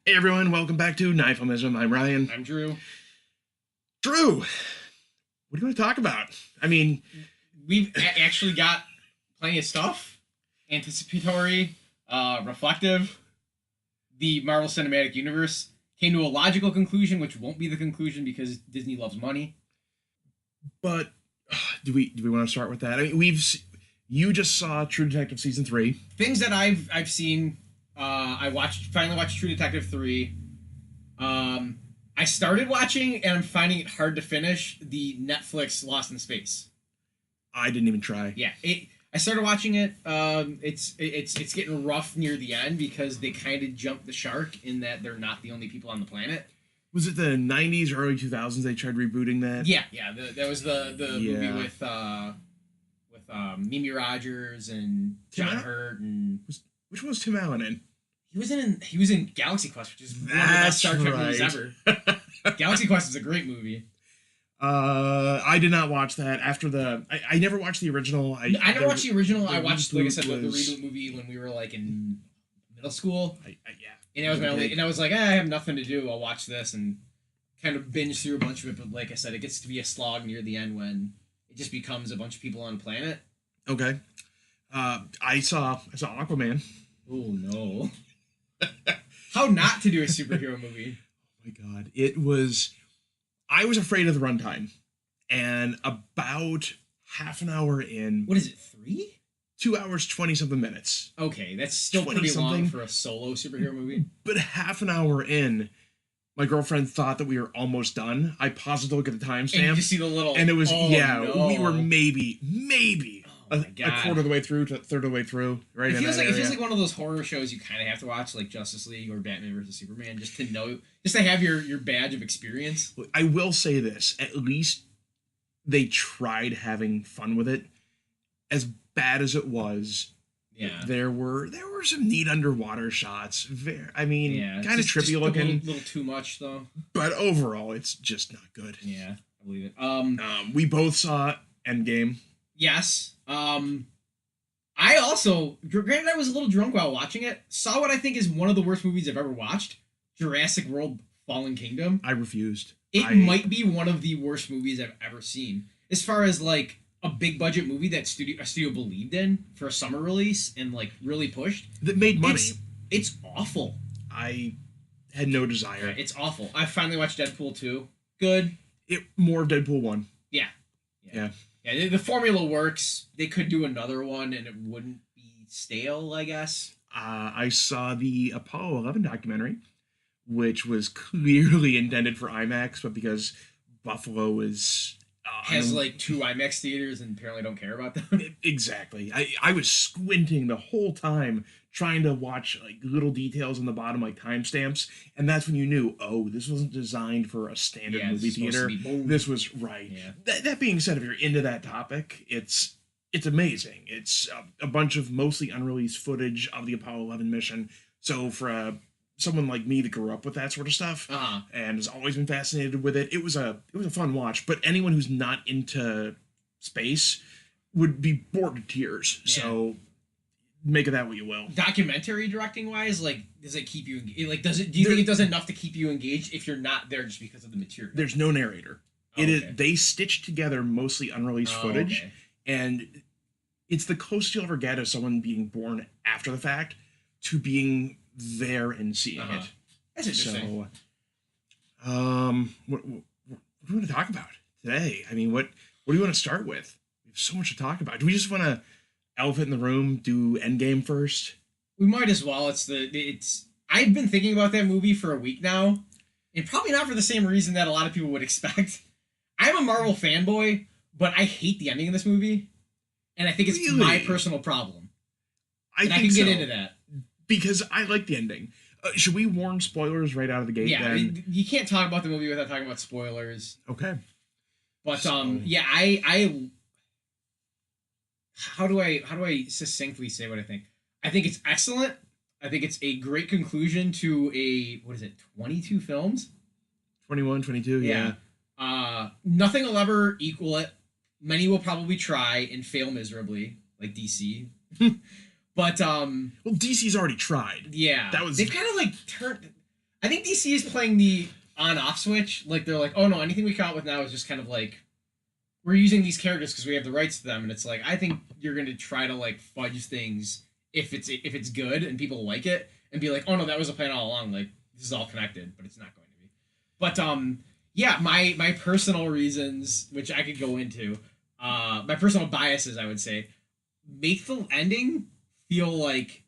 Hey everyone, welcome back to Knifeism. I'm Ryan. I'm Drew. Drew, what do you want to talk about? I mean, Actually got plenty of stuff. Anticipatory, reflective. The Marvel Cinematic Universe came to a logical conclusion, which won't be the conclusion because Disney loves money. but do we want to start with that? I mean, you just saw True Detective season 3. Things that I've seen. I finally watched True Detective 3. I started watching and I'm finding it hard to finish the Netflix Lost in Space. I didn't even try. Yeah, I started watching it. It's getting rough near the end because they kind of jumped the shark in that they're not the only people on the planet. Was it the 90s or early 2000s they tried rebooting that? Yeah, that was the movie Yeah. with Mimi Rogers and Tim John Allen? Hurt, and Which one was Tim Allen in? he was in Galaxy Quest, which is one of the best That's Star Trek movies right. ever. Galaxy Quest is a great movie. I did not watch that after I never watched the original. I never watched the original. the I watched, like I said, the reboot was- reboot movie when we were like in middle school. Yeah. And that was my Okay. only, and I was like, I have nothing to do. I'll watch this and kind of binge through a bunch of it. But like I said, it gets to be a slog near the end when it just becomes a bunch of people on a planet. Okay. I saw Aquaman. Oh no! How not to do a superhero movie? My God, it was. I was afraid of the runtime, and about half an hour in, What is it? 3? 2 hours 20 something minutes, Okay, that's still 20 pretty long something. for a solo superhero movie. but half an hour in, my girlfriend thought that we were almost done. I paused to look at the And you timestamp, just see the little. and it was oh, yeah, no. we were maybe Oh a, my a God. quarter of the way through to a third of the way through. Right, It in feels that like it feels area. like one of those horror shows you kind of have to watch, like Justice League or Batman versus Superman, just to know, just to have your badge of experience. I will say this: at least they tried having fun with it. As bad as it was, Yeah. there were some neat underwater shots. I mean, Yeah, kind of trippy just looking, A little too much though. but overall, it's just not good. Yeah, I believe it. We both saw Endgame. Yes. I also, granted, I was a little drunk while watching it. Saw what I think is one of the worst movies I've ever watched: Jurassic World: Fallen Kingdom. I refused. It might be one of the worst movies I've ever seen, as far as like a big budget movie that a studio believed in for a summer release and like really pushed. That made money. It's awful. I had no desire. It's awful. I finally watched Deadpool 2. Good. It more of Deadpool 1. Yeah. Yeah. Yeah, the formula works. They could do another one and it wouldn't be stale, I guess. I saw the Apollo 11 documentary, which was clearly intended for IMAX, but because Buffalo is Has like 2 IMAX theaters and apparently don't care about them. exactly. I was squinting the whole time trying to watch like little details on the bottom, like timestamps, and that's when you knew, oh, this wasn't designed for a standard Yeah, movie it's supposed theater. to be boom. This was right. Yeah. That being said, if you're into that topic, it's amazing. It's a bunch of mostly unreleased footage of the Apollo 11 mission. So for someone like me that grew up with that sort of stuff Uh-huh. and has always been fascinated with it, it was a fun watch. But anyone who's not into space would be bored to tears. Yeah. So make of that what you will. Documentary directing wise, like, does it keep you like? Do you think it does enough to keep you engaged if you're not there just because of the material? There's no narrator. Oh, It is okay. they stitched together mostly unreleased Oh, footage, okay. and it's the closest you'll ever get of someone being born after the fact to being there and seeing Uh-huh. it. That's interesting. So, what do we want to talk about today? I mean, what do you want to start with? We have so much to talk about. Do we just want to elephant in the room, do Endgame first? We might as well. It's. I've been thinking about that movie for a week now, and probably not for the same reason that a lot of people would expect. I'm a Marvel fanboy, but I hate the ending of this movie, and I think it's Really? my personal problem. I And I think can so, get into that. because I like the ending. Should we warn spoilers right out of the gate? Yeah, Then? you can't talk about the movie without talking about spoilers. Okay. But So- yeah, I how do I succinctly say what I think? I think it's excellent. I think it's a great conclusion to a, what is it, 22 films? 21, 22, yeah. Nothing will ever equal it. Many will probably try and fail miserably, like DC. But Well, DC's already tried. yeah, That was- they kind of like turned. I think DC is playing the on-off switch. Like they're like, oh no, anything we come out with now is just kind of like we're using these characters because we have the rights to them, and it's like I think you're gonna try to like fudge things if it's good and people like it, and be like, oh no, that was a plan all along. Like this is all connected, but it's not going to be. But yeah, my personal reasons, which I could go into, my personal biases, I would say, make the ending feel like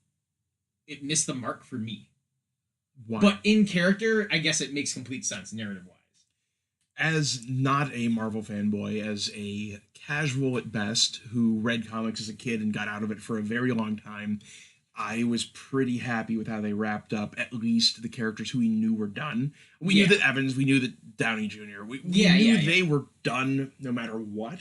it missed the mark for me. Why? But in character, I guess it makes complete sense narrative wise. As not a Marvel fanboy, as a casual at best who read comics as a kid and got out of it for a very long time, I was pretty happy with how they wrapped up at least the characters who we knew were done. We knew that Evans, we knew that Downey Jr. We knew they were done no matter what.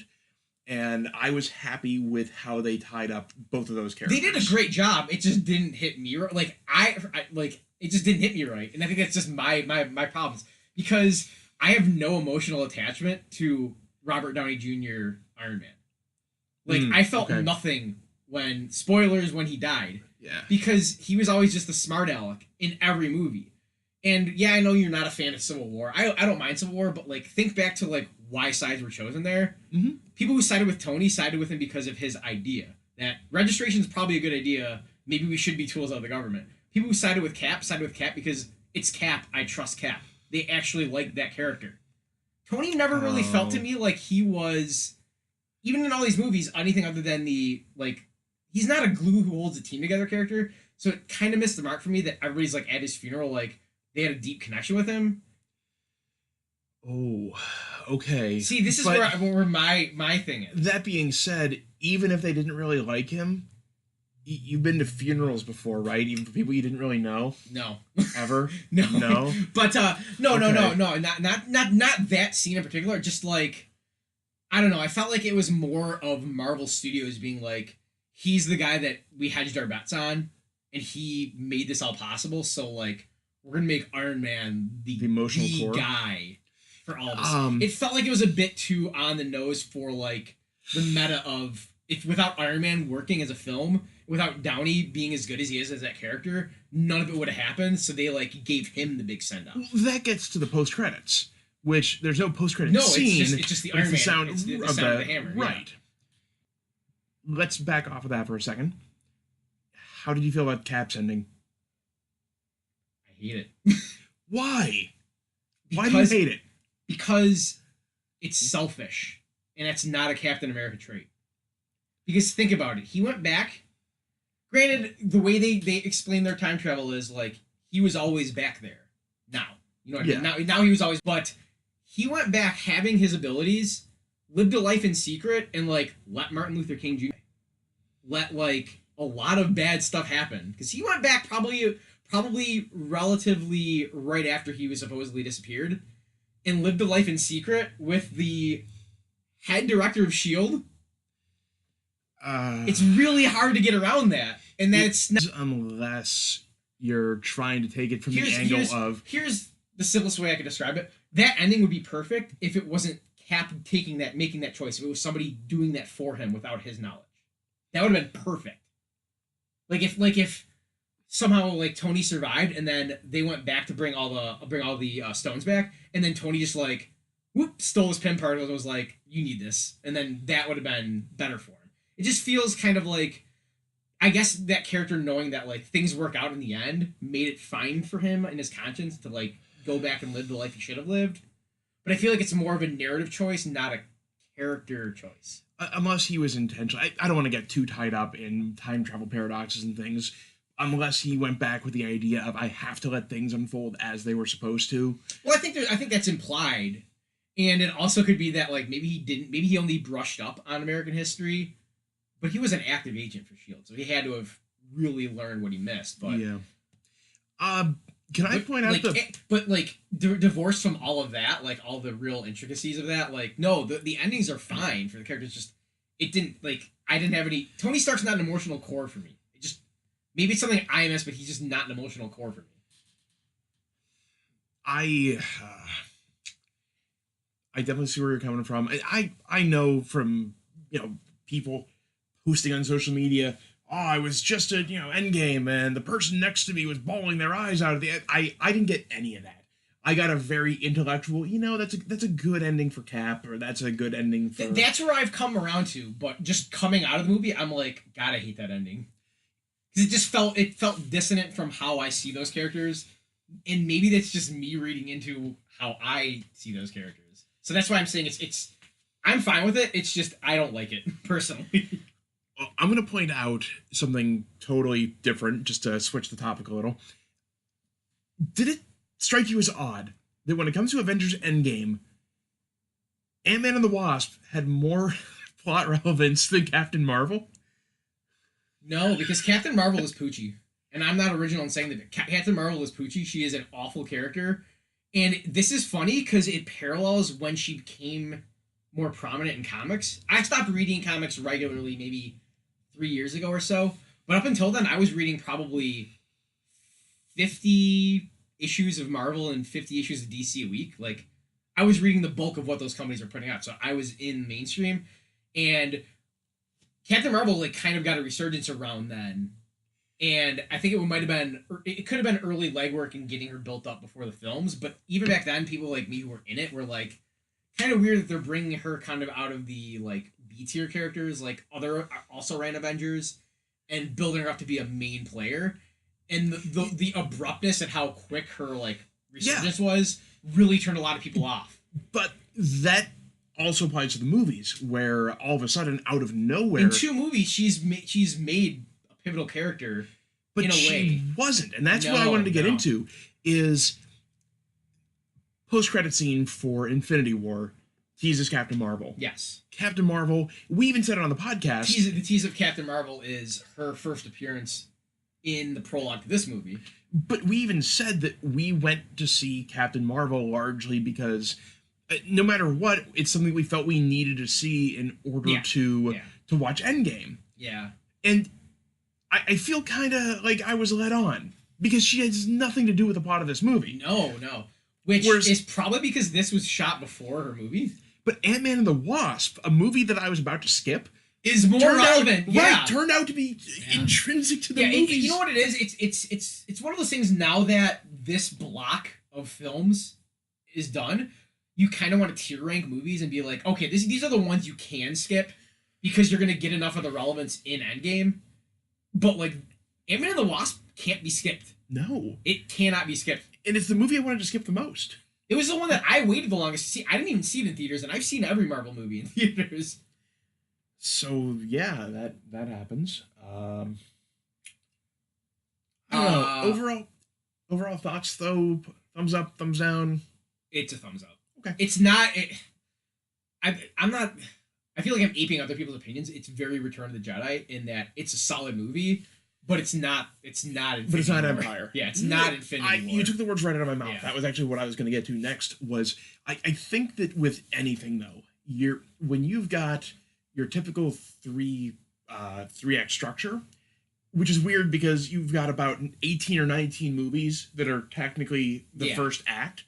And I was happy with how they tied up both of those characters. They did a great job. It just didn't hit me right. Like I like it just didn't hit me right, and I think that's just my problems because I have no emotional attachment to Robert Downey Jr. Iron Man. Like I felt nothing when spoilers when he died. Yeah. Because he was always just a smart aleck in every movie. And yeah, I know you're not a fan of Civil War. I don't mind Civil War, but like think back to like why sides were chosen there. Mm-hmm. People who sided with Tony sided with him because of his idea that registration is probably a good idea. Maybe we should be tools of the government. People who sided with Cap because it's Cap. I trust Cap. They actually liked that character. Tony never really felt to me like he was, even in all these movies, anything other than the like. He's not a glue who holds a team together character. So it kind of missed the mark for me that everybody's like at his funeral like they had a deep connection with him. Oh, okay. See, this is where my thing is. That being said, even if they didn't really like him, you've been to funerals before, right? Even for people you didn't really know. No. Ever? No. But no, not that scene in particular. Just like I don't know. I felt like it was more of Marvel Studios being like, he's the guy that we hedged our bets on, and he made this all possible. So like, we're gonna make Iron Man the emotional core guy for all of this. It felt like it was a bit too on the nose for like the meta of if without Iron Man working as a film, without Downey being as good as he is as that character, none of it would have happened. So they like gave him the big send off. That gets to the post credits, which there's no post credit scene. It's just the Iron Man. Sound it's the sound of the hammer. Right. Yeah. Let's back off of that for a second. How did you feel about Cap's ending? I hate it. Why? Why do you hate it? Because it's selfish, and that's not a Captain America trait. Because think about it. He went back. Granted, the way they explain their time travel is like he was always back there. Now, you know what I mean? Now he was always, but he went back having his abilities, lived a life in secret, and like let Martin Luther King Jr. let like a lot of bad stuff happen because he went back probably relatively right after he was supposedly disappeared, and lived a life in secret with the head director of S.H.I.E.L.D. It's really hard to get around that, and that's not unless you're trying to take it from the angle of here's the simplest way I could describe it. That ending would be perfect if it wasn't Cap making that choice. If it was somebody doing that for him without his knowledge, that would have been perfect. Like if somehow like Tony survived and then they went back to bring all the stones back, and then Tony just like whoop stole his pin particles and was like, you need this, and then that would have been better for him. It just feels kind of like, I guess that character knowing that like things work out in the end made it fine for him in his conscience to like go back and live the life he should have lived. But I feel like it's more of a narrative choice, not a character choice. Unless he was intentional. I don't want to get too tied up in time travel paradoxes and things. Unless he went back with the idea of I have to let things unfold as they were supposed to. Well, I think that's implied, and it also could be that like maybe he only brushed up on American history, but he was an active agent for S.H.I.E.L.D., so he had to have really learned what he missed. But yeah. Can I point out divorced from all of that, like all the real intricacies of that, like no, the endings are fine for the characters. Just it didn't like I didn't have any. Tony Stark's not an emotional core for me. It just maybe it's something I miss, but he's just not an emotional core for me. I definitely see where you're coming from. I know from people posting on social media oh, I was just at, Endgame, and the person next to me was bawling their eyes out at the end. I didn't get any of that. I got a very intellectual, that's a good ending for Cap, or that's a good ending for. That's where I've come around to. But just coming out of the movie, I'm like, God, I hate that ending because it felt dissonant from how I see those characters, and maybe that's just me reading into how I see those characters. So that's why I'm saying it's I'm fine with it. It's just I don't like it personally. Well, I'm going to point out something totally different, just to switch the topic a little. Did it strike you as odd that when it comes to Avengers Endgame, Ant-Man and the Wasp had more plot relevance than Captain Marvel? No, because Captain Marvel is Poochie. And I'm not original in saying that. Captain Marvel is Poochie. She is an awful character. And this is funny because it parallels when she became more prominent in comics. I stopped reading comics regularly maybe 3 years ago or so. But up until then, I was reading probably 50 issues of Marvel and 50 issues of DC a week. Like, I was reading the bulk of what those companies are putting out. So I was in mainstream. And Captain Marvel, like, kind of got a resurgence around then. And I think it could have been early legwork in getting her built up before the films. But even back then, people like me who were in it were like, kind of weird that they're bringing her kind of out of the, like, B tier characters, like other also ran Avengers, and building her up to be a main player. And the abruptness and how quick her, like, resurgence was really turned a lot of people off. But that also applies to the movies, where all of a sudden, out of nowhere, in 2 movies, she's made a pivotal character. But in a she way wasn't, and that's what I wanted to get into. Is post-credit scene for Infinity War teases Captain Marvel. Yes, Captain Marvel. We even said it on the podcast. The tease of Captain Marvel is her first appearance in the prologue to this movie. But we even said that we went to see Captain Marvel largely because no matter what, it's something we felt we needed to see in order to watch Endgame. Yeah. And I feel kind of like I was led on because she has nothing to do with the plot of this movie. No. Which is probably because this was shot before her movie. But Ant-Man and the Wasp, a movie that I was about to skip, is more relevant. Turned out to be intrinsic to the movies. You know what it is? It's one of those things now that this block of films is done, you kind of want to tier rank movies and be like, okay, these are the ones you can skip because you're going to get enough of the relevance in Endgame. But, like, Ant-Man and the Wasp can't be skipped. No. It cannot be skipped. And it's the movie I wanted to skip the most. It was the one that I waited the longest to see. I didn't even see it in theaters, and I've seen every Marvel movie in theaters. So, yeah, that happens. I don't know. Overall thoughts, though? Thumbs up, thumbs down? It's a thumbs up. Okay. It's not... I'm not... I feel like I'm aping other people's opinions. It's very Return of the Jedi in that it's a solid movie, but it's not Infinity But it's not War. Empire. Yeah, it's not Infinity War. You took the words right out of my mouth. Yeah. That was actually what I was going to get to next. Was I think that with anything though, when you've got your typical three act structure, which is weird because you've got about 18 or 19 movies that are technically the first act.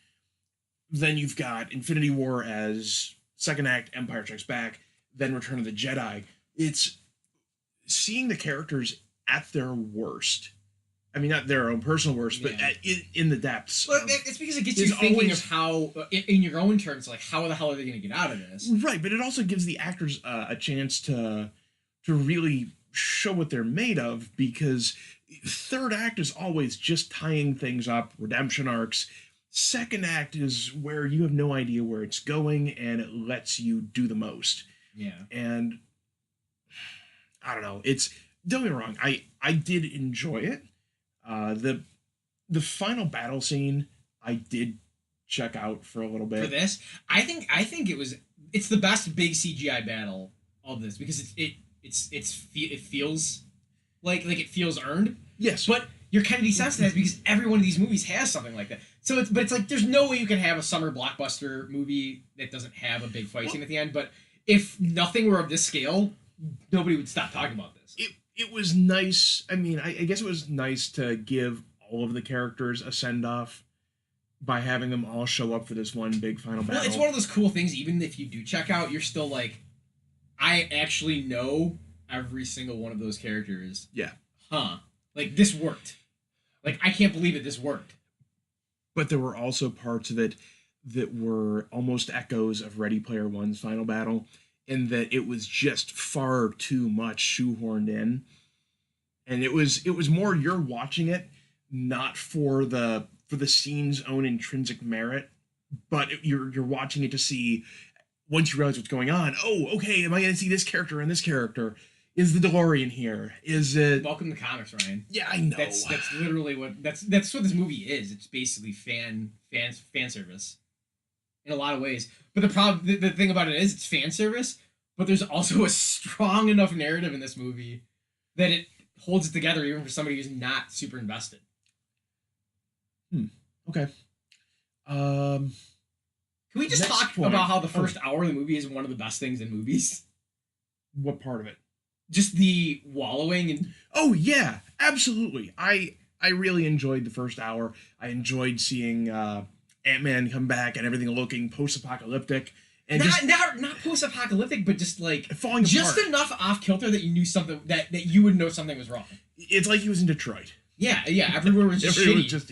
Then you've got Infinity War as second act, Empire Strikes Back, then Return of the Jedi. It's seeing the characters at their worst. I mean, not their own personal worst, but in the depths. Well, it's because it gets you thinking of how, in your own terms, like, how the hell are they going to get out of this? Right, but it also gives the actors a chance to really show what they're made of, because third act is always just tying things up, redemption arcs. Second act is where you have no idea where it's going, and it lets you do the most. Yeah. And I don't know. Don't get me wrong. I did enjoy it. The final battle scene I did check out for a little bit. For this, I think it's the best big CGI battle of this because it feels like it feels earned. Yes. But you're kind of desensitized because every one of these movies has something like that. So it's like there's no way you can have a summer blockbuster movie that doesn't have a big fight scene at the end. But if nothing were of this scale, nobody would stop talking about this. It was nice. I mean, I guess it was nice to give all of the characters a send-off by having them all show up for this one big final battle. Well, it's one of those cool things, even if you do check out, you're still like, I actually know every single one of those characters. Yeah. Huh. Like, this worked. Like, I can't believe it. This worked. But there were also parts of it that were almost echoes of Ready Player One's final battle, in that it was just far too much shoehorned in. And it was more you're watching it not for the scene's own intrinsic merit, but you're watching it to see, once you realize what's going on. Oh, okay, am I going to see this character and this character? Is the DeLorean here? Is it? Welcome to comics, Ryan. Yeah, I know. That's literally what that's what this movie is. It's basically fan service in a lot of ways. But the thing about it is it's fan service, but there's also a strong enough narrative in this movie that it holds it together even for somebody who's not super invested. Okay. Can we just talk about how the first hour of the movie is one of the best things in movies? What part of it? Just the wallowing and Oh yeah, absolutely. I really enjoyed the first hour. I enjoyed seeing Ant-Man come back and everything looking post-apocalyptic and not post-apocalyptic, but just like falling just apart. enough off kilter that you knew something that you would know something was wrong. It's like he was in Detroit. Yeah, everywhere was just Everywhere shitty. was just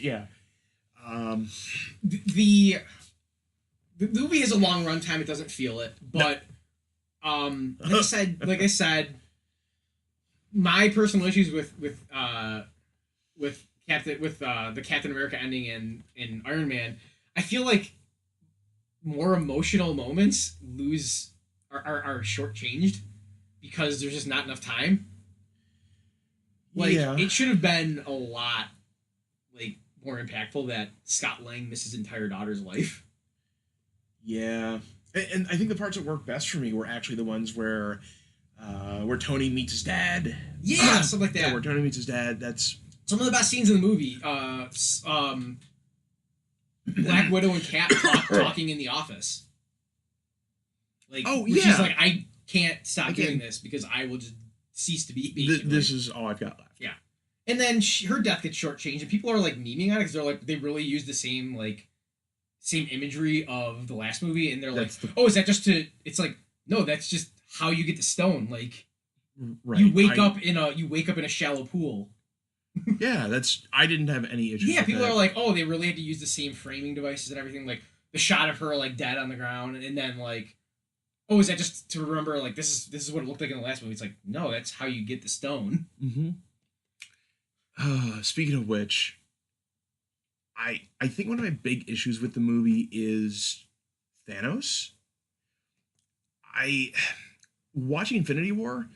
The movie has a long runtime. It doesn't feel it, but like I said, my personal issues with the Captain America ending in Iron Man, I feel like more emotional moments are shortchanged because there's just not enough time. Like it should have been a lot like more impactful that Scott Lang missed his entire daughter's life. Yeah, and I think the parts that worked best for me were actually the ones where Tony meets his dad. Yeah, something like that. Yeah, where Tony meets his dad. That's some of the best scenes in the movie. Black Widow and Cap talking in the office. Like, she's like, I can't stop doing this because I will just cease to be. This is all I've got left. Yeah, and then her death gets shortchanged, and people are like memeing on it because they're like, they really use the same imagery of the last movie, and they're like, oh, is that just to? It's like, no, that's just how you get the stone. Like, right. you wake up in a shallow pool. Yeah, I didn't have any issues. Yeah, with people that. are like, oh, they really had to use the same framing devices and everything. Like the shot of her like dead on the ground, and then like, oh, is that just to remember? Like this is what it looked like in the last movie. It's like, no, that's how you get the stone. Mm-hmm. Speaking of which, I think one of my big issues with the movie is Thanos. Watching Infinity War,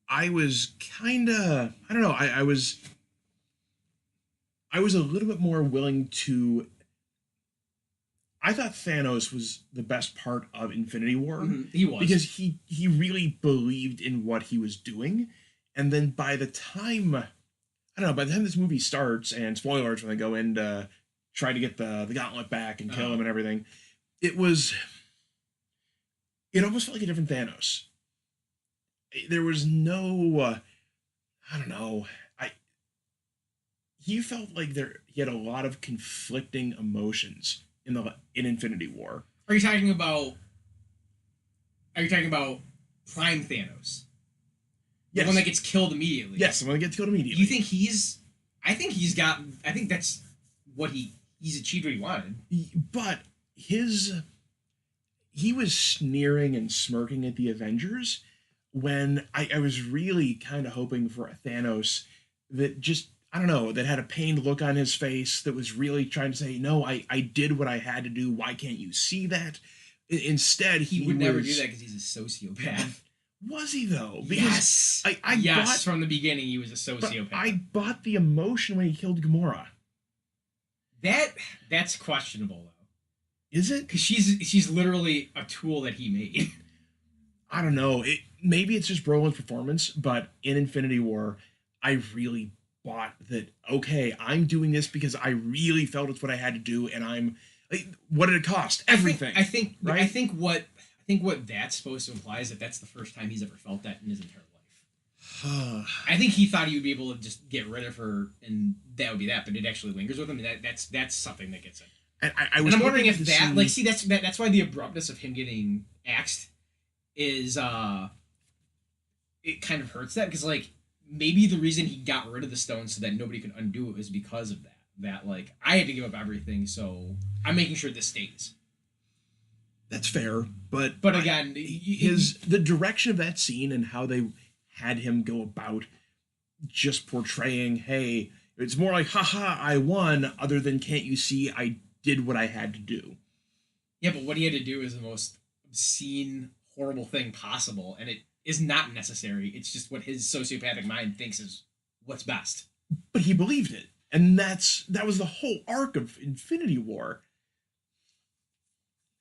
I was kind of, I don't know, I was a little bit more willing to. I thought Thanos was the best part of Infinity War. Mm-hmm. He was, because he really believed in what he was doing, and then by the time this movie starts, and spoilers when they go in to try to get the gauntlet back and kill him and everything, it almost felt like a different Thanos. There was no, I don't know. He felt like he had a lot of conflicting emotions in Infinity War. Are you talking about Prime Thanos? Yes. The one that gets killed immediately. Yes, the one that gets killed immediately. Do you think I think that's what he's achieved what he wanted. But he was sneering and smirking at the Avengers when I was really kind of hoping for a Thanos that just, I don't know, that had a pained look on his face, that was really trying to say, no, I did what I had to do. Why can't you see that? Instead, he would never do that because he's a sociopath. Was he though? Because yes. From the beginning, he was a sociopath. But I bought the emotion when he killed Gamora. That's questionable though. Is it? Because she's literally a tool that he made. I don't know. Maybe it's just Brolin's performance, but in Infinity War, I really bought that. Okay, I'm doing this because I really felt it's what I had to do, and I'm. Like, what did it cost? Everything. I think right? I think what that's supposed to imply is that that's the first time he's ever felt that in his entire life. I think he thought he would be able to just get rid of her, and that would be that. But it actually lingers with him, and that's something that gets him. And I'm wondering if that that's why the abruptness of him getting axed is it kind of hurts that because like maybe the reason he got rid of the stone so that nobody could undo it was because of that. That like I had to give up everything, so I'm making sure this stays. That's fair, But again, the direction of that scene and how they had him go about just portraying, hey, it's more like, haha, I won, other than can't you see I did what I had to do. yeah, but what he had to do is the most obscene, horrible thing possible, and it is not necessary. It's just what his sociopathic mind thinks is what's best. But he believed it. And that was the whole arc of Infinity War.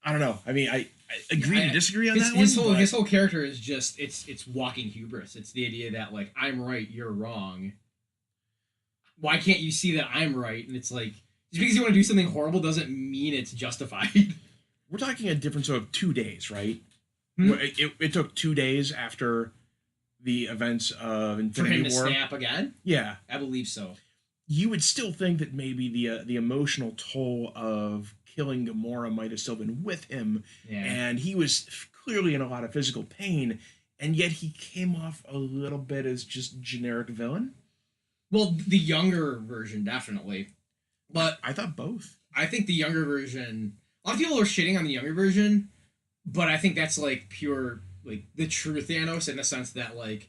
I don't know. I mean, I agree to disagree on that one. His whole character is just it's walking hubris. It's the idea that like I'm right, you're wrong. Why can't you see that I'm right? And it's like just because you want to do something horrible doesn't mean it's justified. We're talking a difference of 2 days, right? Hmm? It took 2 days after the events of Infinity For him to War. snap again? Yeah, I believe so. you would still think that maybe the emotional toll of killing Gamora might have still been with him, Yeah. and he was clearly in a lot of physical pain, and yet he came off a little bit as just generic villain. Well, the younger version definitely, but I thought both. I think the younger version. A lot of people are shitting on the younger version, but I think that's like pure like the true Thanos in the sense that like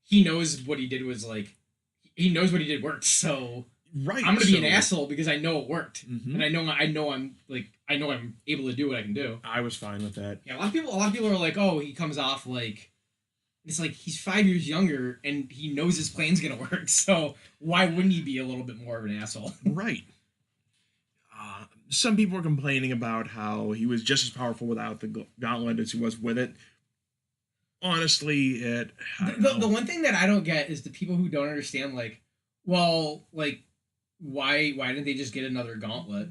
he knows what he did was like he knows what he did worked. So Right. I'm gonna be an asshole because I know it worked, Mhm. and I know I'm able to do what I can do. I was fine with that. Yeah, a lot of people are like, oh, he comes off like it's like he's 5 years younger and he knows his plan's gonna work. So why wouldn't he be a little bit more of an asshole? Right. Some people were complaining about how he was just as powerful without the gauntlet as he was with it. Honestly, The one thing that I don't get is the people who don't understand, like, well, like, why didn't they just get another gauntlet?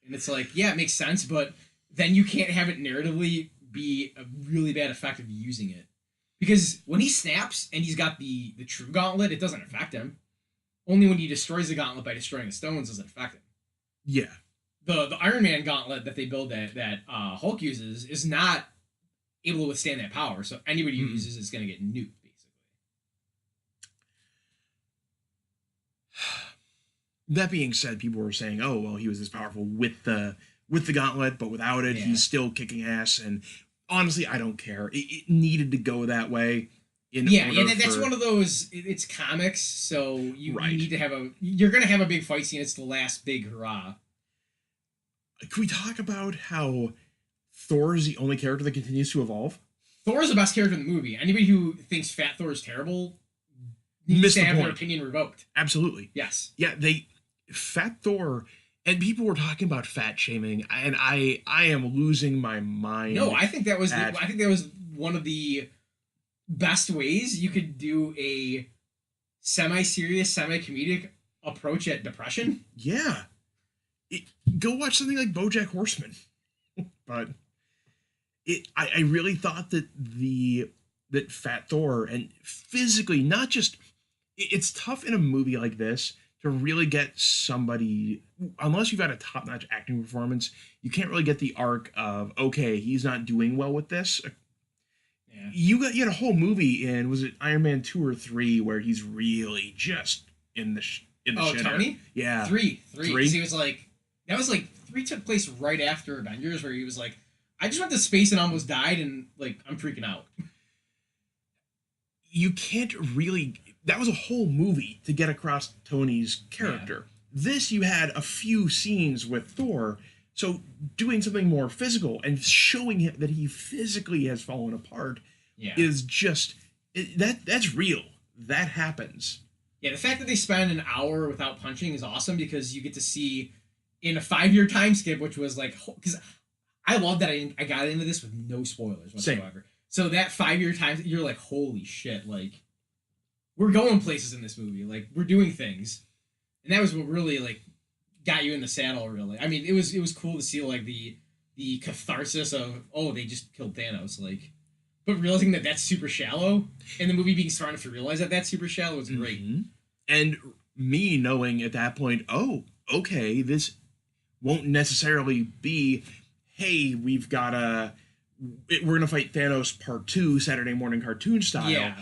And it's like, yeah, it makes sense, but then you can't have it narratively be a really bad effect of using it. Because when he snaps and he's got the true gauntlet, it doesn't affect him. Only when he destroys the gauntlet by destroying the stones does it affect him. Yeah. The Iron Man gauntlet that they build that Hulk uses is not able to withstand that power. So anybody who uses it is going to get nuked, basically. That being said, people were saying, "Oh, well, he was this powerful with the gauntlet, but without it, Yeah. he's still kicking ass." And honestly, I don't care. It needed to go that way. That's one of those. It's comics, so you need to have you're going to have a big fight scene. It's the last big hurrah. Can we talk about how Thor is the only character that continues to evolve? Thor is the best character in the movie. Anybody who thinks Fat Thor is terrible needs to have their opinion revoked. Absolutely. Yes. Yeah, Fat Thor, and people were talking about fat shaming, and I am losing my mind. No, I think that was one of the best ways you could do a semi-serious, semi-comedic approach at depression. Yeah. Go watch something like BoJack Horseman. But I really thought that that Fat Thor, and physically, not just, it's tough in a movie like this to really get somebody, unless you've got a top-notch acting performance, you can't really get the arc of, okay, he's not doing well with this. Yeah. You had a whole movie in, was it Iron Man 2 or 3, where he's really just in the shitter. Tony? Yeah. Three. Because he was like, that was like 3 took place right after Avengers, where he was like, I just went to space and almost died, and like I'm freaking out. You can't really. That was a whole movie to get across Tony's character. Yeah. This, you had a few scenes with Thor, so doing something more physical and showing him that he physically has fallen apart is just that's real. That happens. Yeah, the fact that they spend an hour without punching is awesome because you get to see in a 5-year time skip, which was like, because I love that I got into this with no spoilers whatsoever. Same. So that 5-year time, you're like, holy shit, like, we're going places in this movie. Like, we're doing things. And that was what really, like, got you in the saddle, really. I mean, it was cool to see, like, the catharsis of, oh, they just killed Thanos, like, but realizing that that's super shallow, and the movie being smart enough to realize that that's super shallow was great. Mm-hmm. And me knowing at that point, oh, okay, this won't necessarily be, hey, we're gonna fight Thanos part 2 Saturday morning cartoon style. Yeah.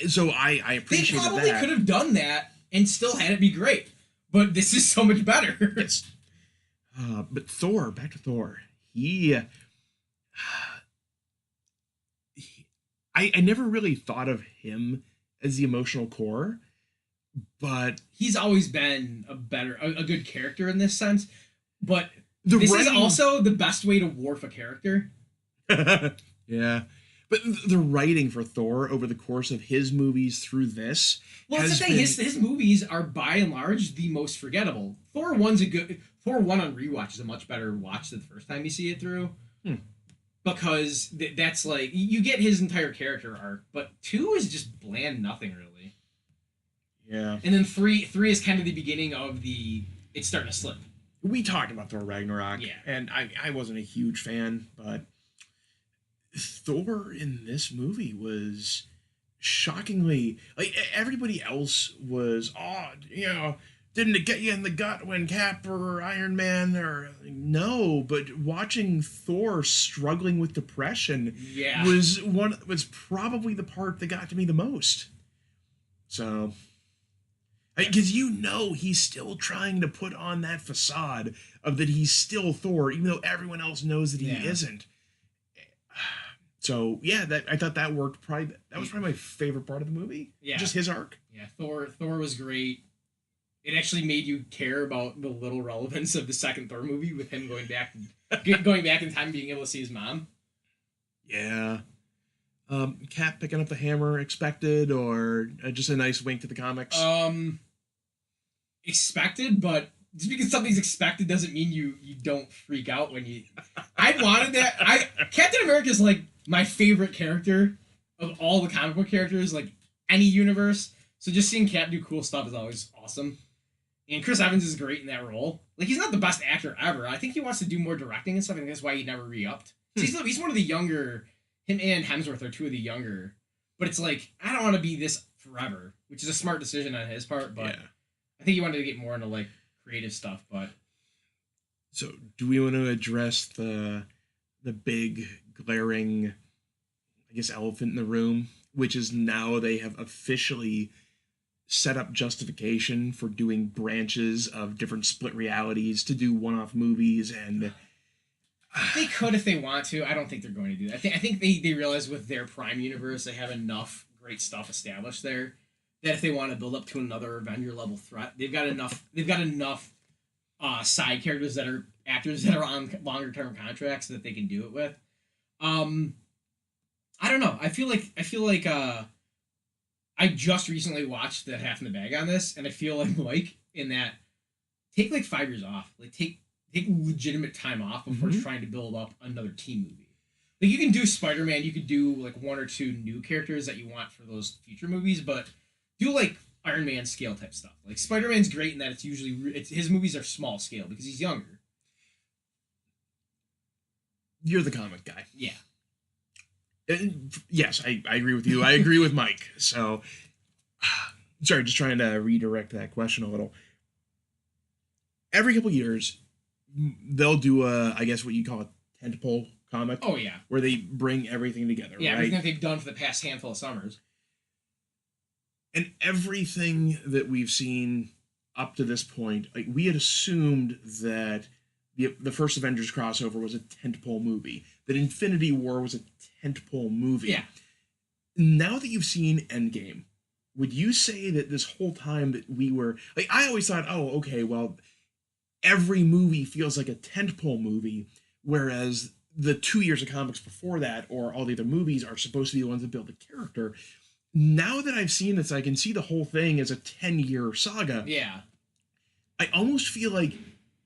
So I They appreciated probably that. could have done that and still had it be great, but this is so much better. Yes. But Thor, back to Thor. He, I never really thought of him as the emotional core, but He's always been a good character in this sense, but the this is writing, also the best way to warp a character. yeah, but the writing for Thor over the course of his movies through this Well, that's has the thing. been His movies are by and large the most forgettable. Thor one on rewatch is a much better watch than the first time you see it through. Hmm. Because that's like you get his entire character arc, but two is just bland nothing really. yeah. And then three is kind of the beginning of the it's starting to slip. We talked about Thor Ragnarok, Yeah. and I wasn't a huge fan, but Thor in this movie was shockingly like everybody else was didn't it get you in the gut when Cap or Iron Man or no, but watching Thor struggling with depression Yeah. was probably the part that got to me the most. So because he's still trying to put on that facade of that he's still Thor, even though everyone else knows that he Yeah. isn't. So yeah, that I thought that worked. Probably that was probably my favorite part of the movie. Yeah. Just his arc. Yeah, Thor was great. It actually made you care about the little relevance of the second Thor movie with him going back in time, being able to see his mom. Yeah. Cap picking up the hammer expected, or just a nice wink to the comics. Expected, but just because something's expected doesn't mean you don't freak out when you. I wanted that. Captain America is like my favorite character of all the comic book characters, like any universe. So just seeing Cap do cool stuff is always awesome. And Chris Evans is great in that role. Like he's not the best actor ever. I think he wants to do more directing and stuff, and that's why he never re-upped. He's one of the younger. Him and Hemsworth are two of the younger. But it's like I don't want to be this forever, which is a smart decision on his part. But yeah. I think he wanted to get more into like creative stuff. But So, do we want to address the big glaring, I guess, elephant in the room, which is now they have officially set up justification for doing branches of different split realities to do one-off movies, and they could if they want to. I don't think they're going to do that. I think they realize with their Prime universe they have enough great stuff established there that if they want to build up to another Avenger level threat, they've got enough. They've got enough side characters that are actors that are on longer term contracts that they can do it with. I don't know. I feel like I just recently watched the Half in the Bag on this, and I feel like Mike in that take like 5 years off, like take legitimate time off before trying to build up another team movie. Like you can do Spider-Man, you could do like one or two new characters that you want for those future movies, but do like Iron Man scale type stuff. Like Spider-Man's great in that his movies are small scale because he's younger. you're the comic guy. Yeah. Yes, I agree with you. I agree with Mike. So, sorry, just trying to redirect that question a little. Every couple years, they'll do I guess what you call a tentpole comic. Oh yeah. Where they bring everything together. Yeah, right? everything that they've done for the past handful of summers. And everything that we've seen up to this point, like we had assumed that the first Avengers crossover was a tentpole movie, that Infinity War was a tentpole movie. Yeah. Now that you've seen Endgame, would you say that this whole time that we were like, I always thought, oh, okay, well, every movie feels like a tentpole movie, whereas the 2 years of comics before that, or all the other movies, are supposed to be the ones that build the character. Now that I've seen this, I can see the whole thing as a 10-year saga. Yeah. I almost feel like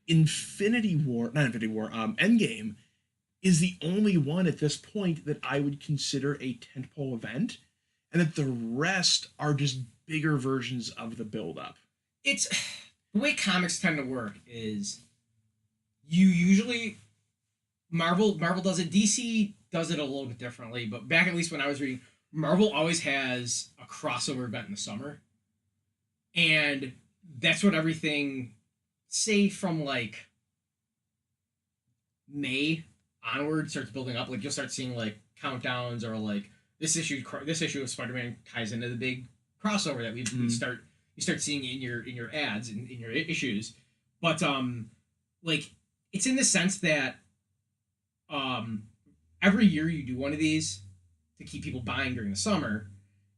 Endgame is the only one at this point that I would consider a tentpole event, and that the rest are just bigger versions of the build-up. It's the way comics tend to work is you usually Marvel does it, DC does it a little bit differently, but back at least when I was reading, Marvel always has a crossover event in the summer. And that's what everything say from like May onward starts building up. Like you'll start seeing like countdowns or like this issue of Spider-Man ties into the big crossover that we start you start seeing in your ads in your issues, but like it's in the sense that um every year you do one of these to keep people buying during the summer,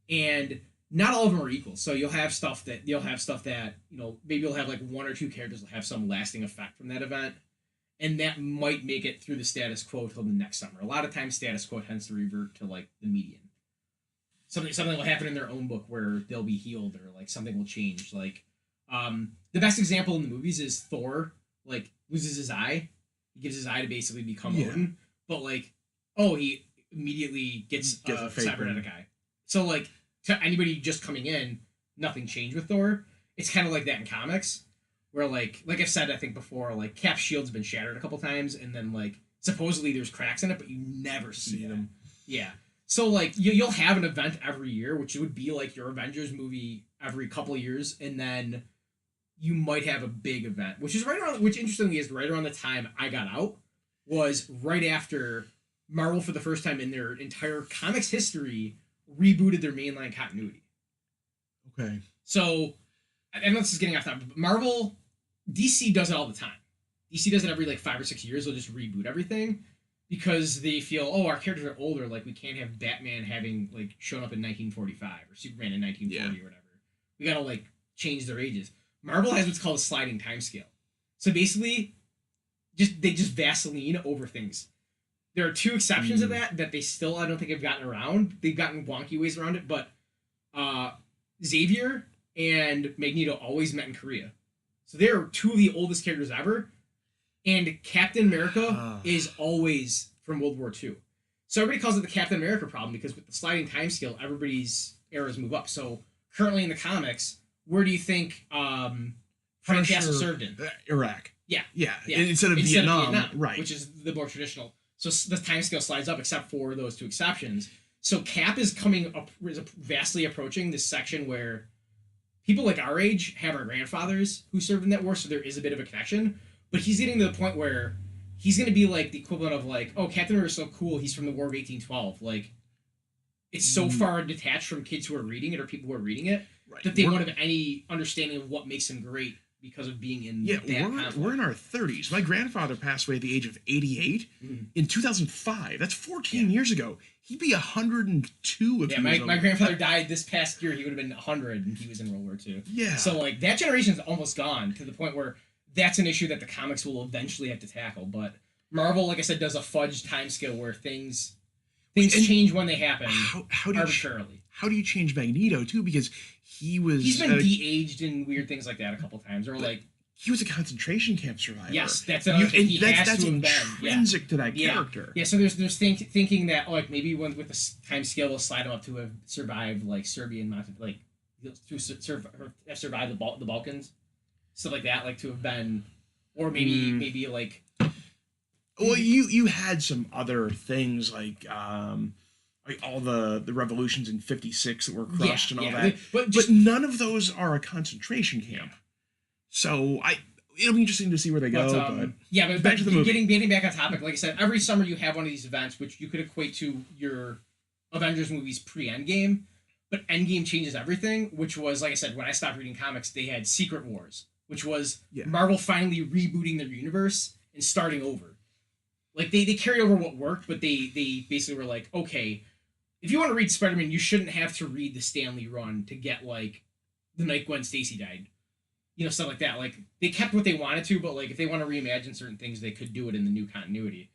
and not all of them are equal. So you'll have stuff that maybe you'll have like one or two characters will have some lasting effect from that event, and that might make it through the status quo till the next summer. A lot of times, status quo tends to revert to like the median. Something will happen in their own book where they'll be healed or like something will change. Like the best example in the movies is Thor like loses his eye. He gives his eye to basically become Odin, but like he immediately gets a cybernetic eye. So like to anybody just coming in, nothing changed with Thor. It's kind of like that in comics, where like I've said I think before, like Cap's shield's been shattered a couple times, and then like supposedly there's cracks in it, but you never see them. Yeah. So like you'll have an event every year, which would be like your Avengers movie every couple of years, and then you might have a big event, which interestingly is right around the time I got out, was right after Marvel for the first time in their entire comics history rebooted their mainline continuity. Okay. So, I know this is getting off topic, but DC does it all the time. DC does it every like 5 or 6 years. They'll just reboot everything because they feel, our characters are older. Like we can't have Batman having like shown up in 1945 or Superman in 1940 or whatever. We gotta like change their ages. Marvel has what's called a sliding time scale. So basically, they just Vaseline over things. There are two exceptions of that they still I don't think have gotten around. They've gotten wonky ways around it, but Xavier and Magneto always met in Korea. So they're two of the oldest characters ever. And Captain America is always from World War II. So everybody calls it the Captain America problem because with the sliding time scale, everybody's eras move up. So currently in the comics, where do you think Frank Castle served in? Iraq. Yeah. Instead of Vietnam, right? Which is the more traditional. So the time scale slides up, except for those two exceptions. So Cap is vastly approaching this section where people like our age have our grandfathers who served in that war, so there is a bit of a connection. But he's getting to the point where he's going to be like the equivalent of like, Captain America is so cool, he's from the War of 1812. Like, it's so far detached from kids who are reading it or people who are reading it that they won't have any understanding of what makes him great because of being in we're in our 30s. My grandfather passed away at the age of 88 in 2005. That's 14 years ago. He'd be 102 if he was my grandfather died this past year. He would have been 100 and he was in World War II. Yeah. So like that generation's almost gone to the point where that's an issue that the comics will eventually have to tackle. But Marvel, like I said, does a fudged time scale where things change when they happen arbitrarily. How do you change Magneto too? Because he's been de-aged and weird things like that a couple times, or like he was a concentration camp survivor. Yes, that's another thing. That's intrinsic to that character. Yeah, so there's thinking that like maybe with the time scale they'll slide him up to have survived like Serbian like to have survived the Balkans, stuff like that, like to have been, or maybe like. Well, you had some other things like all the revolutions in *56 that were crushed and all that, but none of those are a concentration camp. So it'll be interesting to see where they go. But back to the movie. Getting back on topic, like I said, every summer you have one of these events, which you could equate to your Avengers movies pre-Endgame, but Endgame changes everything. Which was, like I said, when I stopped reading comics, they had Secret Wars, which was Marvel finally rebooting their universe and starting over. Like they carried over what worked, but they basically were like, okay, if you want to read Spider-Man, you shouldn't have to read the Stan Lee run to get like the night Gwen Stacy died. Stuff like that. Like they kept what they wanted to, but like if they want to reimagine certain things, they could do it in the new continuity.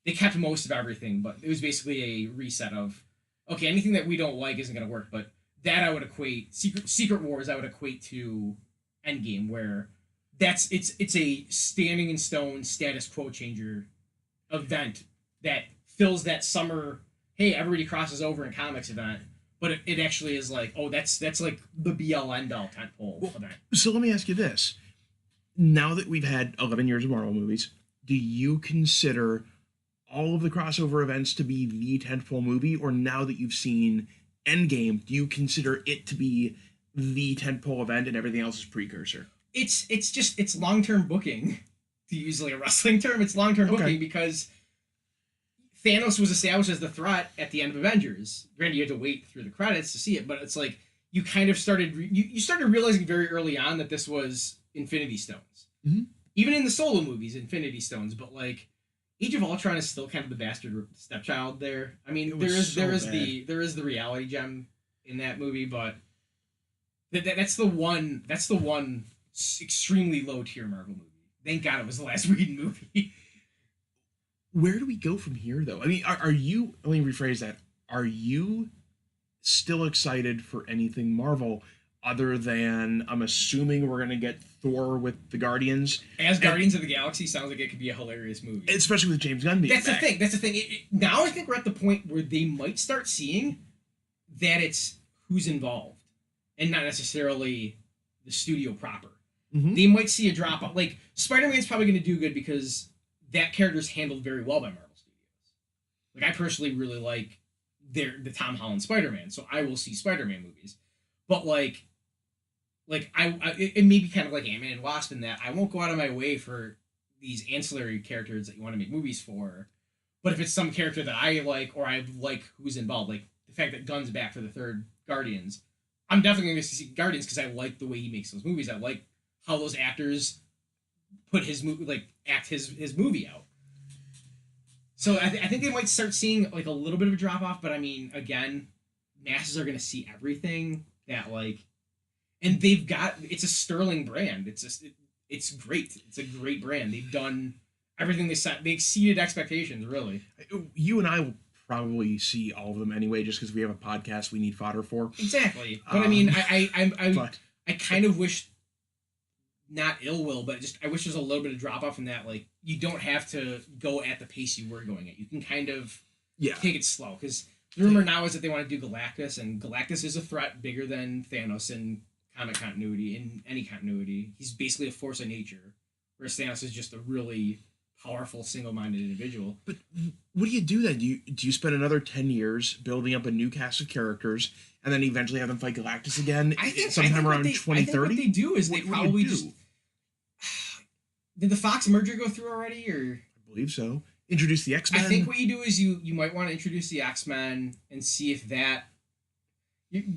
They kept most of everything, but it was basically a reset of, okay, anything that we don't like isn't going to work. But that I would equate Secret Wars. I would equate to Endgame, where it's a standing in stone status quo changer event that fills that summer. Hey, everybody crosses over in comics event. But it actually is like, that's like the BL end all tentpole event. So let me ask you this. Now that we've had 11 years of Marvel movies, do you consider all of the crossover events to be the tentpole movie? Or now that you've seen Endgame, do you consider it to be the tentpole event and everything else is precursor? It's long-term booking, to use like a wrestling term. It's long-term booking because Thanos was established as the threat at the end of Avengers. Granted, you had to wait through the credits to see it, but it's like you kind of started you started realizing very early on that this was Infinity Stones. Mhm. Even in the solo movies, Infinity Stones, but like Age of Ultron is still kind of the bastard stepchild there. I mean, It there was is so there is the reality gem in that movie, but that's the one extremely low tier Marvel movie. Thank God it was the last Whedon movie. Where do we go from here, though? I mean, are you? Let me rephrase that. Are you still excited for anything Marvel other than I'm assuming we're gonna get Thor with the Guardians, As and Guardians of the Galaxy sounds like it could be a hilarious movie. especially with James Gunn being That's the back. thing. That's the thing. Now I think we're at the point where they might start seeing that it's who's involved and not necessarily the studio proper. Mhm. They might see a drop off. Like Spider-Man's probably going to do good because that character's handled very well by Marvel Studios. Like I personally really like the Tom Holland Spider-Man, so I will see Spider-Man movies. But it may be kind of like Ant-Man and Wasp in that I won't go out of my way for these ancillary characters that you want to make movies for. But if it's some character that I like or I like who's involved, like the fact that Gunn's back for the third Guardians, I'm definitely going to see Guardians because I like the way he makes those movies. I like how those actors put his movie, like act his movie out. So I think they might start seeing like a little bit of a drop off, but I mean, again, masses are going to see everything that like, and they've got it's a sterling brand. It's great. It's a great brand. They've done everything they said. They exceeded expectations, really. You and I will probably see all of them anyway, just because we have a podcast we need fodder for. Exactly. But I mean, But I kind of wish not ill will, but just I wish there's a little bit of drop off in that. Like you don't have to go at the pace you were going at. You can kind of yeah, take it slow because the rumor now is that they want to do Galactus, and Galactus is a threat bigger than Thanos in comic continuity, in any continuity. He's basically a force of nature, whereas Thanos is just a really powerful, single-minded individual. but what do you do then? Do you spend another 10 years building up a new cast of characters and then eventually have them fight Galactus again sometime around 2030? I think what they do is they What do you probably do? just did the Fox merger go through already, or I believe so. Introduce the X-Men. I think what you do is you might want to introduce the X-Men and see if that.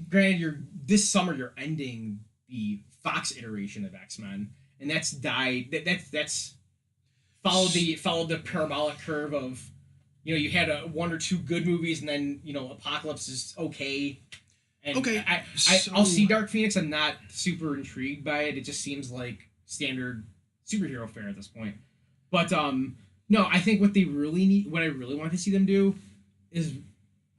Granted, this summer you're ending the Fox iteration of X-Men, and that's died. That's followed the parabolic curve of, you had one or two good movies, and then Apocalypse is okay. And Okay, I'll see Dark Phoenix. I'm not super intrigued by it. It just seems like standard superhero fare at this point. But no, I think what they really need, what I really want to see them do, is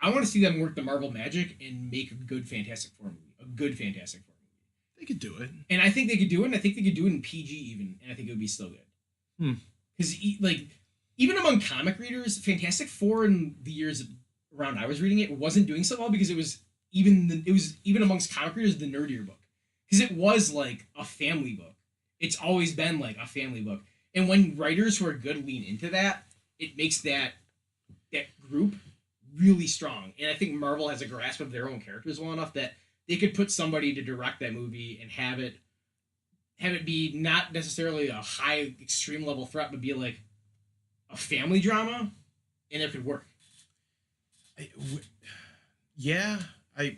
I want to see them work the Marvel magic and make a good Fantastic Four movie. A good Fantastic Four movie. They could do it. And I think they could do it, and I think they could do it in PG even, and I think it would be still good. Because even among comic readers, Fantastic Four in the years around I was reading it wasn't doing so well because it was even amongst comic readers the nerdier book, because it was like a family book. It's always been like a family book, and when writers who are good lean into that, it makes that group really strong. And I think Marvel has a grasp of their own characters well enough that they could put somebody to direct that movie and have it be not necessarily a high extreme level threat, but be like a family drama, and it could work. Yeah, I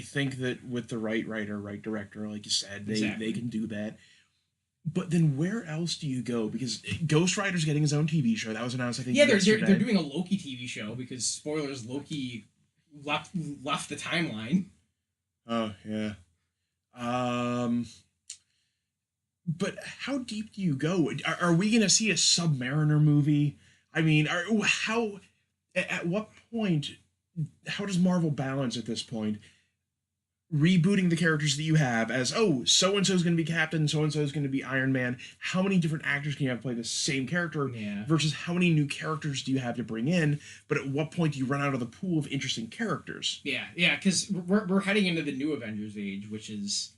think that with the right writer, right director, like you said, they can do that. But then where else do you go? Because Ghost Rider's getting his own TV show. That was announced, I think. Yeah, yesterday. they're doing a Loki TV show because spoilers, Loki left the timeline. Oh yeah. But how deep do you go? Are we going to see a Submariner movie? I mean, at what point? How does Marvel balance at this point? Rebooting the characters that you have as, so and so is going to be Captain, so and so is going to be Iron Man. How many different actors can you have play the same character? Yeah. Versus how many new characters do you have to bring in? But at what point do you run out of the pool of interesting characters? Yeah, because we're heading into the new Avengers age, which is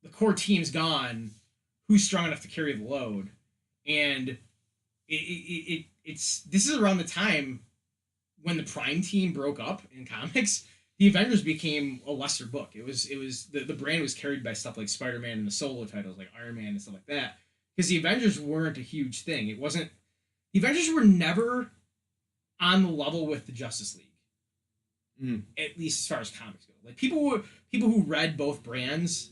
the core team's gone. Who's strong enough to carry the load? And this is around the time when the Prime team broke up in comics. The Avengers became a lesser book. It was the brand was carried by stuff like Spider-Man and the solo titles like Iron Man and stuff like that. Because the Avengers weren't a huge thing. The Avengers were never on the level with the Justice League, Mm. at least as far as comics go. Like people who read both brands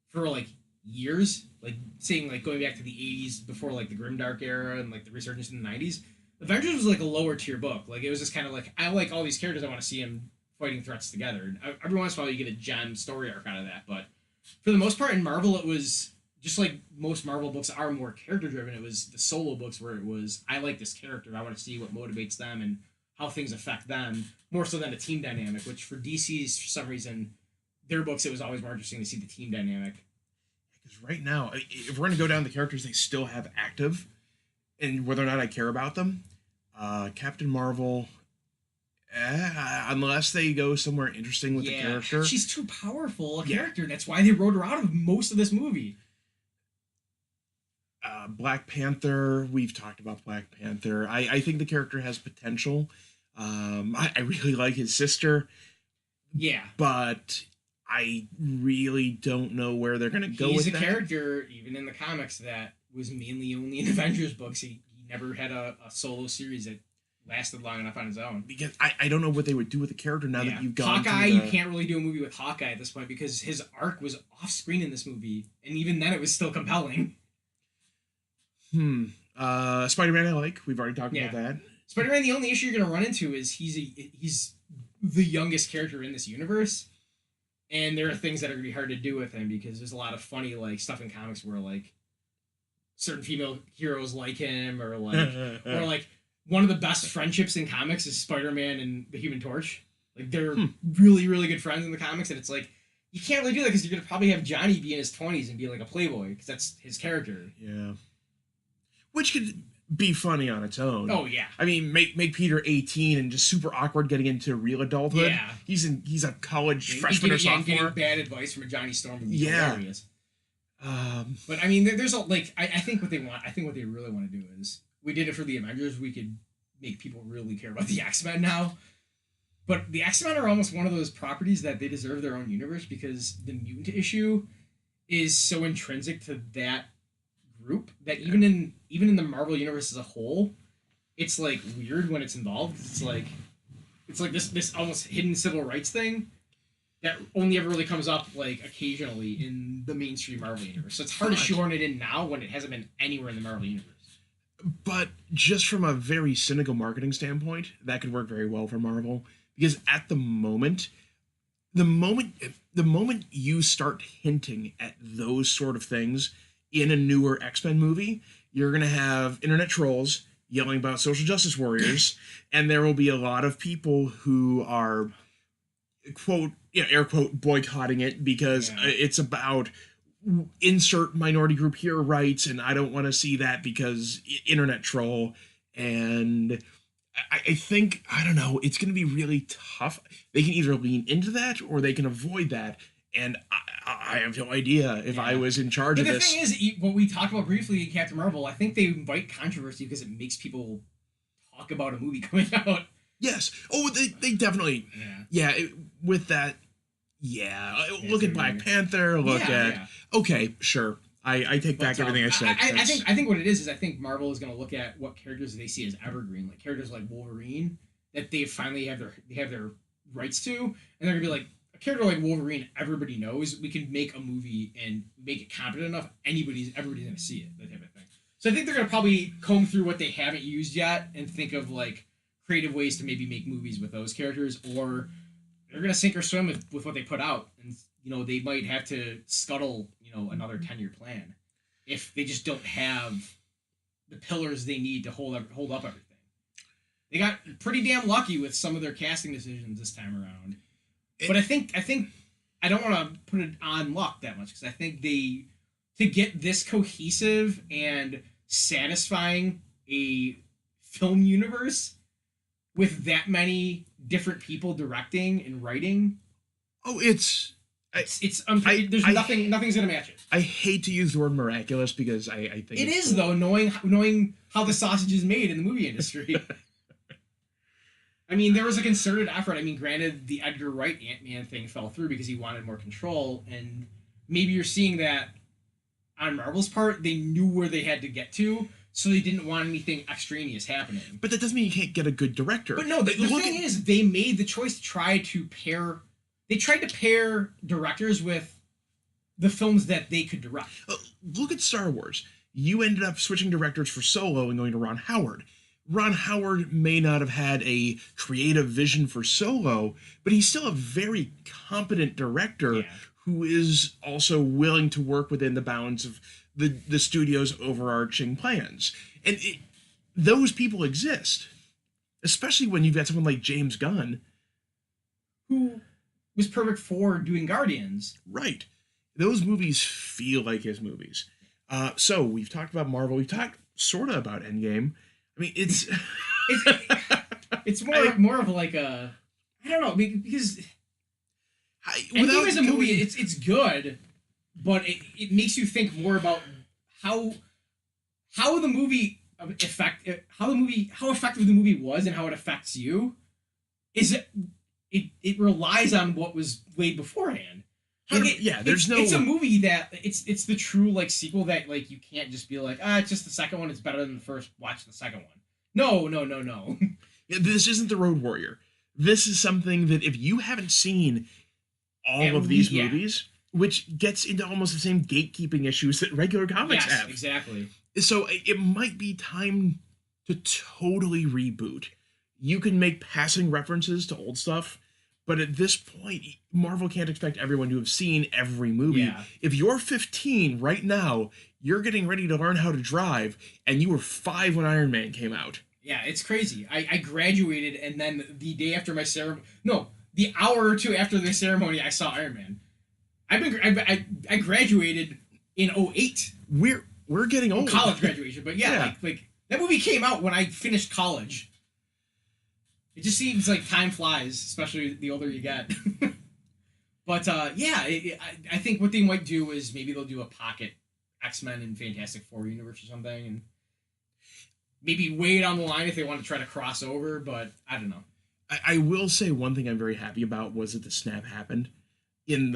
for like years, like saying like going back to the '80s before like the Grimdark era and like the resurgence in the '90s. Avengers was like a lower tier book. Like it was just kind of like I like all these characters. I want to see them fighting threats together. And every once in a while you get a gem story arc out of that, but for the most part in Marvel it was just like most Marvel books are more character driven. It was the solo books where it was I like this character. I want to see what motivates them and how things affect them more so than a team dynamic. Which for DC's for some reason their books it was always more interesting to see the team dynamic. Because right now, if we're going to go down the characters they still have active, and whether or not I care about them, Captain Marvel, unless they go somewhere interesting with the character, she's too powerful a character. That's why they wrote her out of most of this movie. Black Panther, we've talked about Black Panther. I think the character has potential. I really like his sister. Yeah. But I really don't know where they're going to go with that. He's a character, even in the comics, that was mainly only in Avengers books. He never had a solo series that lasted long enough on his own. Because I don't know what they would do with the character now that you've gone Hawkeye, you can't really do a movie with Hawkeye at this point because his arc was off screen in this movie. And even then it was still compelling. Spider-Man I like. We've already talked about that. Spider-Man, the only issue you're going to run into is he's the youngest character in this universe. And there are things that are going to be hard to do with him because there's a lot of funny like stuff in comics where like certain female heroes like him or like one of the best friendships in comics is Spider-Man and the Human Torch. Like they're really, really good friends in the comics, and it's like you can't really do that because you're gonna probably have Johnny be in his 20s and be like a playboy because that's his character. Yeah, which could be funny on its own. Oh yeah. I mean, make Peter 18 and just super awkward getting into real adulthood. Yeah. He's a college freshman or sophomore. Getting bad advice from a Johnny Storm would be hilarious. But I mean, there's a like I think what they want. I think what they really want to do is we did it for the Avengers. We could make people really care about the X-Men now. But the X-Men are almost one of those properties that they deserve their own universe because the mutant issue is so intrinsic to that group that even in the Marvel universe as a whole, it's like weird when it's involved. It's like this almost hidden civil rights thing that only ever really comes up like occasionally in the mainstream Marvel universe. So it's hard to shoehorn it in now when it hasn't been anywhere in the Marvel universe. But just from a very cynical marketing standpoint, that could work very well for Marvel because at the moment you start hinting at those sort of things in a newer X-Men movie, you're going to have internet trolls yelling about social justice warriors, and there will be a lot of people who are, quote, air quote, boycotting it because it's about insert minority group hero rights, and I don't want to see that because internet troll. And I think, I don't know, it's going to be really tough. They can either lean into that or they can avoid that. And I have no idea if I was in charge of this. The thing is, what we talked about briefly in Captain Marvel, I think they invite controversy because it makes people talk about a movie coming out. Yes. Oh, they definitely. Yeah. With that. Yeah. Look at Black Panther. Look at. Okay, sure. I take back everything I said. I think what it is I think Marvel is going to look at what characters they see as evergreen, like characters like Wolverine that they finally have their rights to, and they're going to be like, a character like Wolverine, everybody knows. We can make a movie and make it competent enough. Everybody's going to see it. That type of thing. So I think they're going to probably comb through what they haven't used yet and think of like creative ways to maybe make movies with those characters, or they're going to sink or swim with what they put out, and they might have to scuttle another 10-year plan if they just don't have the pillars they need to hold up everything. They got pretty damn lucky with some of their casting decisions this time around. But I think I don't want to put it on luck that much because I think to get this cohesive and satisfying a film universe with that many different people directing and writing. Oh, there's nothing's gonna match it. I hate to use the word miraculous because I think it is cool. Though knowing how the sausage is made in the movie industry. I mean, there was a concerted effort. I mean, granted, the Edgar Wright Ant-Man thing fell through because he wanted more control, and maybe you're seeing that on Marvel's part. They knew where they had to get to, so they didn't want anything extraneous happening. But that doesn't mean you can't get a good director. But no, the thing is, they made the choice to try to pair. They tried to pair directors with the films that they could direct. Look at Star Wars. You ended up switching directors for Solo and going to Ron Howard. Ron Howard may not have had a creative vision for Solo, but he's still a very competent director who is also willing to work within the bounds of the studio's overarching plans. And those people exist, especially when you've got someone like James Gunn, who was perfect for doing Guardians. Right. Those movies feel like his movies. So we've talked about Marvel. We've talked sort of about Endgame. I mean, it's more of like a, I don't know, because Endgame as a movie, it's good, but it makes you think more about how effective the movie was and how it affects you. It relies on what was laid beforehand. It's a movie that it's the true like sequel that like you can't just be like, it's just the second one, it's better than the first, watch the second one. No. Yeah, this isn't the Road Warrior. This is something that if you haven't seen all of these movies, which gets into almost the same gatekeeping issues that regular comics have. Exactly. So it might be time to totally reboot. You can make passing references to old stuff, but at this point, Marvel can't expect everyone to have seen every movie. Yeah. If you're 15 right now, you're getting ready to learn how to drive, and you were 5 when Iron Man came out. Yeah, it's crazy. I graduated, and then the day after my ceremony... No, the hour or two after the ceremony, I saw Iron Man. I graduated in 2008. We're getting old. College graduation, but like that movie came out when I finished college. It just seems like time flies, especially the older you get. But I think what they might do is maybe they'll do a pocket X-Men and Fantastic Four universe or something, and maybe way down the line if they want to try to cross over. But I don't know. I will say one thing I'm very happy about was that the snap happened in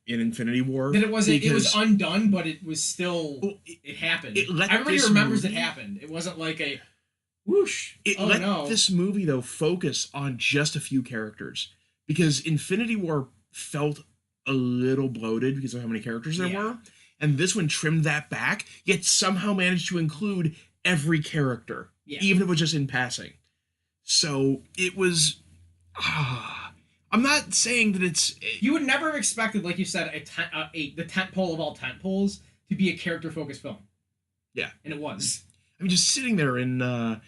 Infinity War. That it was undone, but it was still it happened. Everybody remembers it happened. It wasn't like a whoosh. This movie though focus on just a few characters, because Infinity War felt a little bloated because of how many characters there were, and this one trimmed that back, yet somehow managed to include every character, even if it was just in passing. So it was. I'm not saying that it's. You would never have expected, like you said, the tentpole of all tentpoles to be a character-focused film. Yeah, and it was. I'm just sitting there and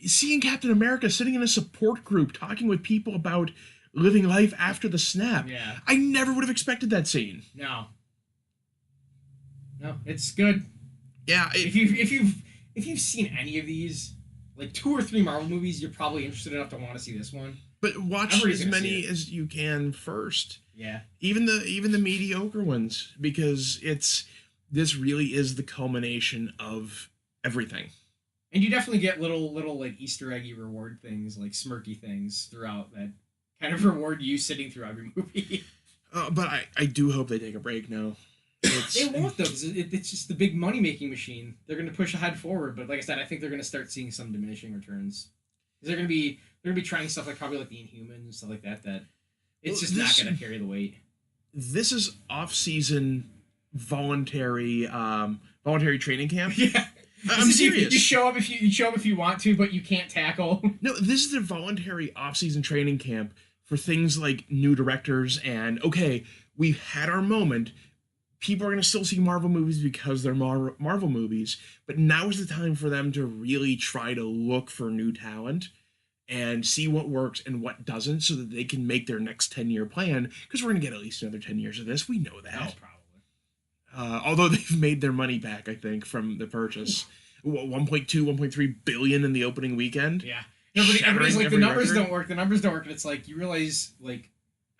seeing Captain America sitting in a support group talking with people about living life after the snap. Yeah, I never would have expected that scene. No, it's good. Yeah, if you've seen any of these, like 2 or 3 Marvel movies, you're probably interested enough to want to see this one. But watch as many as you can first. Yeah. Even the mediocre ones, because this really is the culmination of everything. And you definitely get little like Easter eggy reward things, like smirky things throughout that kind of reward you sitting through every movie. But I do hope they take a break now. They won't though, because it's just the big money making machine. They're going to push ahead forward, but like I said, I think they're going to start seeing some diminishing returns. They're going to be trying stuff like probably like the Inhumans and stuff like that. That it's just not going to carry the weight. This is off-season voluntary training camp. Yeah, I'm serious. You show up if you want to, but you can't tackle. No, this is a voluntary off-season training camp for things like new directors and we've had our moment. People are going to still see Marvel movies because they're Marvel movies, but now is the time for them to really try to look for new talent and see what works and what doesn't so that they can make their next 10-year plan, because we're going to get at least another 10 years of this. We know that. Oh, probably. Although they've made their money back, I think, from the purchase. 1.3 billion in the opening weekend. Yeah. Everybody's like, the numbers don't work. And it's like, you realize, like,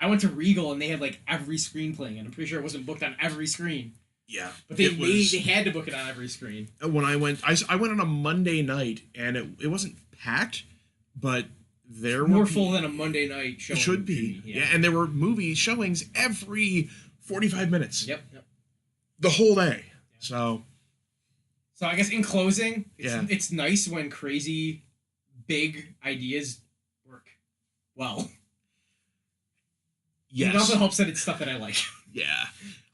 I went to Regal and they had like every screen playing, and I'm pretty sure it wasn't booked on every screen. Yeah, but they had to book it on every screen. When I went on a Monday night, and it wasn't packed, but there more full than a Monday night show. It should be, and there were movie showings every 45 minutes. Yep. The whole day. Yeah. So I guess in closing, Yeah. it's nice when crazy, big ideas work well. Yes. It also helps that it's stuff that I like. Yeah.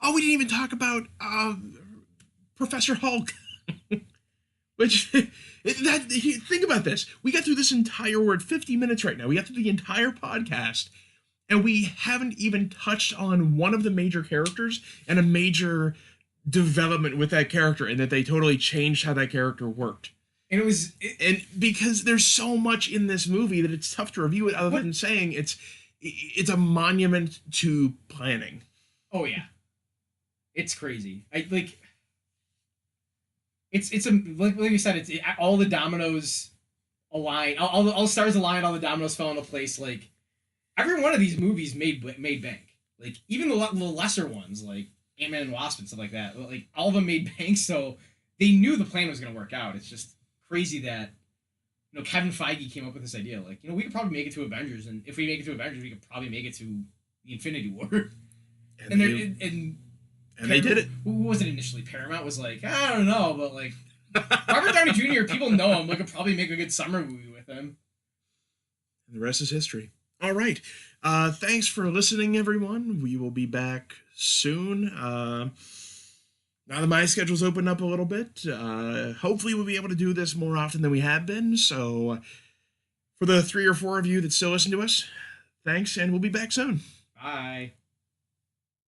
Oh, we didn't even talk about Professor Hulk. Which think about this. We got through this entire we're at 50 minutes right now. We got through the entire podcast, and we haven't even touched on one of the major characters and a major development with that character, and that they totally changed how that character worked. And and because there's so much in this movie that it's tough to review it other than saying it's a monument to planning. Oh yeah, it's crazy. I like. It's a like you said. All the dominoes align. All the stars align. All the dominoes fell into place. Like every one of these movies made bank. Like even the lesser ones, like Ant-Man and Wasp and stuff like that. Like all of them made bank. So they knew the plan was going to work out. It's just crazy that Kevin Feige came up with this idea. Like we could probably make it to Avengers, and if we make it to Avengers, we could probably make it to the Infinity War. And they did it. Who was it initially? Paramount was like, I don't know, but like Robert Downey Jr. People know him. We could probably make a good summer movie with him. And the rest is history. All right. Thanks for listening, everyone. We will be back soon. Now that my schedule's opened up a little bit, hopefully we'll be able to do this more often than we have been. So for the 3 or 4 of you that still listen to us, thanks, and we'll be back soon. Bye.